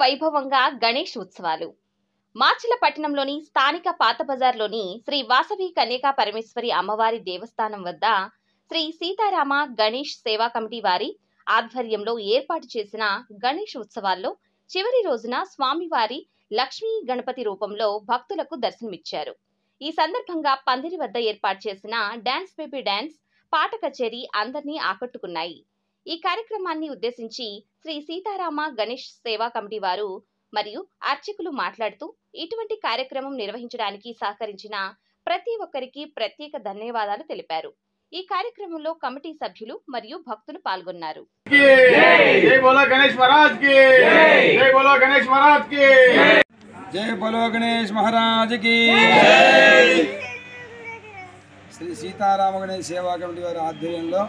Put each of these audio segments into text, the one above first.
వైభవంగా గణేష్ ఉత్సవాలు. మాచల పట్టణంలోని స్థానిక పాత బజార్లోని శ్రీ వాసవి కన్యకా పరమేశ్వరి అమ్మవారి దేవస్థానం వద్ద శ్రీ సీతారామ గణేష్ సేవా కమిటీ వారి ఆధ్వర్యంలో ఏర్పాటు చేసిన గణేష్ ఉత్సవాల్లో చివరి రోజున స్వామివారి లక్ష్మీ గణపతి రూపంలో భక్తులకు దర్శనమిచ్చారు. ఈ సందర్భంగా పందిరి వద్ద ఏర్పాటు చేసిన డాన్స్ బేబీ డాన్స్ పాట కచేరీ అందరినీ ఆకట్టుకున్నాయి. ఈ కార్యక్రమాన్ని ఉద్దేశించి శ్రీ సీతారామ గణేష్ సేవా కమిటీ వారు మరియు అర్చకులు మాట్లాడుతూ ఇటువంటి కార్యక్రమం నిర్వహించడానికి సహకరించిన ప్రతి ఒక్కరికి ప్రత్యేక ధన్యవాదాలు తెలిపారు. ఈ కార్యక్రమంలో కమిటీ సభ్యులు మరియు భక్తులు పాల్గొన్నారు. జై బోలో గణేష్ మహారాజ్ కి జై బోలో గణేష్ మహారాజ్ కి జై బోలో గణేష్ మహారాజ్ కి శ్రీ సీతారామ గణేష్ సేవా కమిటీ వారి ఆధ్వర్యంలో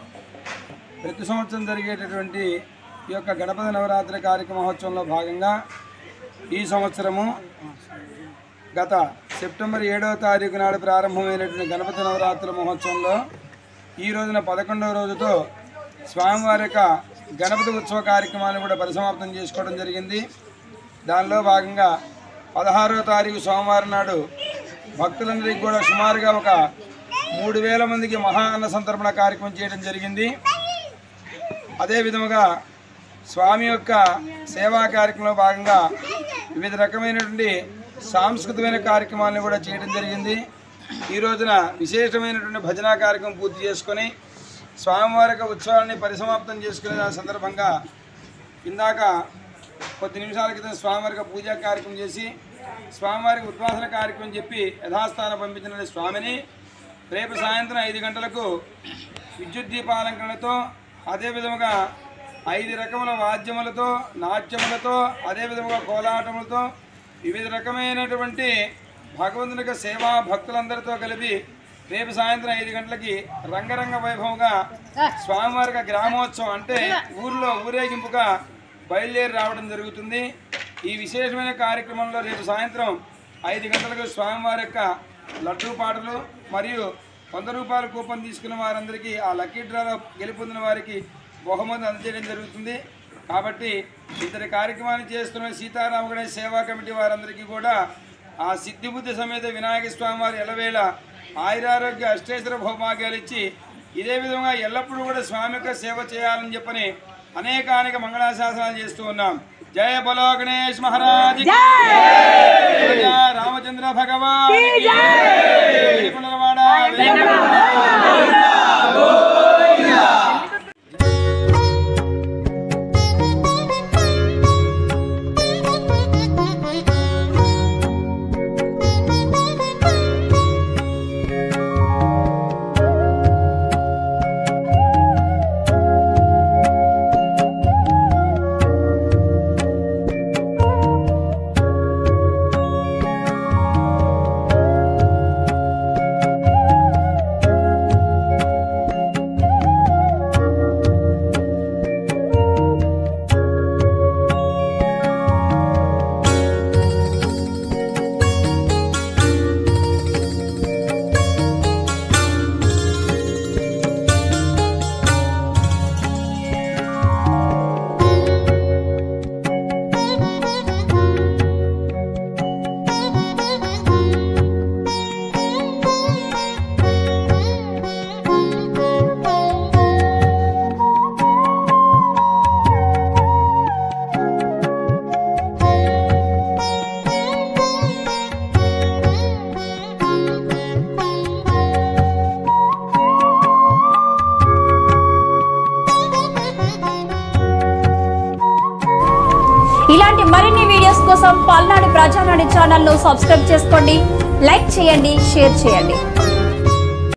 ప్రతి సంవత్సరం జరిగేటటువంటి ఈ యొక్క గణపతి నవరాత్రి కార్యక్రమ మహోత్సవంలో భాగంగా ఈ సంవత్సరము గత సెప్టెంబర్ 7వ తారీఖు నాడు ప్రారంభమైనటువంటి గణపతి నవరాత్రుల మహోత్సవంలో ఈ రోజున 11వ రోజుతో స్వామివారి యొక్క గణపతి ఉత్సవ కార్యక్రమాన్ని కూడా పరిసమాప్తం చేసుకోవడం జరిగింది. దానిలో భాగంగా 16వ తారీఖు సోమవారం నాడు భక్తులందరికీ కూడా సుమారుగా ఒక 3000 మందికి మహా అన్న సంతర్పణ కార్యక్రమం చేయడం జరిగింది. అదే విధముగా స్వామి యొక్క సేవా కార్యక్రమంలో భాగంగా వివిధ రకమైనటువంటి సాంస్కృతికమైన కార్యక్రమాలను కూడా చేయడం జరిగింది. ఈ రోజున విశేషమైనటువంటి భజనా కార్యక్రమం పూర్తి చేసుకొని స్వామివారి యొక్క ఉత్సవాన్ని పరిసమాప్తం చేసుకునే సందర్భంగా ఇందాక కొద్ది నిమిషాల క్రితం స్వామివారి యొక్క పూజా కార్యక్రమం చేసి స్వామివారికి ఉద్వాసన కార్యక్రమం చెప్పి యథాస్థానం పంపించిన స్వామిని రేపు సాయంత్రం 5 గంటలకు విద్యుత్ దీపాలంకరణతో అదేవిధముగా 5 రకముల వాద్యములతో నాట్యములతో అదేవిధముగా కోలాటములతో వివిధ రకమైనటువంటి భగవంతుని యొక్క సేవా భక్తులందరితో కలిపి రేపు సాయంత్రం 5 గంటలకి రంగరంగ వైభవంగా స్వామివారి గ్రామోత్సవం అంటే ఊరిలో ఊరేగింపుగా బయలుదేరి రావడం జరుగుతుంది. ఈ విశేషమైన కార్యక్రమంలో రేపు సాయంత్రం 5 గంటలకు స్వామివారి యొక్క లడ్డూ పాటలు మరియు 100 రూపాయల కూపన్ తీసుకున్న వారందరికీ ఆ లక్కీ డ్రాలో గెలుపొందిన వారికి బహుమతి అందజేయడం జరుగుతుంది. కాబట్టి ఇతర కార్యక్రమాన్ని చేస్తున్న సీతారామ గణేష్ సేవా కమిటీ వారందరికీ కూడా ఆ సిద్ధిబుద్ధి సమేత వినాయక స్వామి వారి ఎల్లవేళ ఆయురారోగ్య అష్టేశ్వర భౌభాగ్యాలు ఇచ్చి ఇదే విధంగా ఎల్లప్పుడూ కూడా స్వామి యొక్క సేవ చేయాలని చెప్పని అనేక మంగళాశాసనాలు చేస్తూ ఉన్నాం. జయ బలో గణేష్ మహారాజ్ రామచంద్ర భగవాన్ ఇలాంటి మరిన్ని వీడియోస్ కోసం పల్నాడు ప్రజానాడి ఛానల్ ను సబ్స్క్రైబ్ చేసుకోండి, లైక్ చేయండి, షేర్ చేయండి.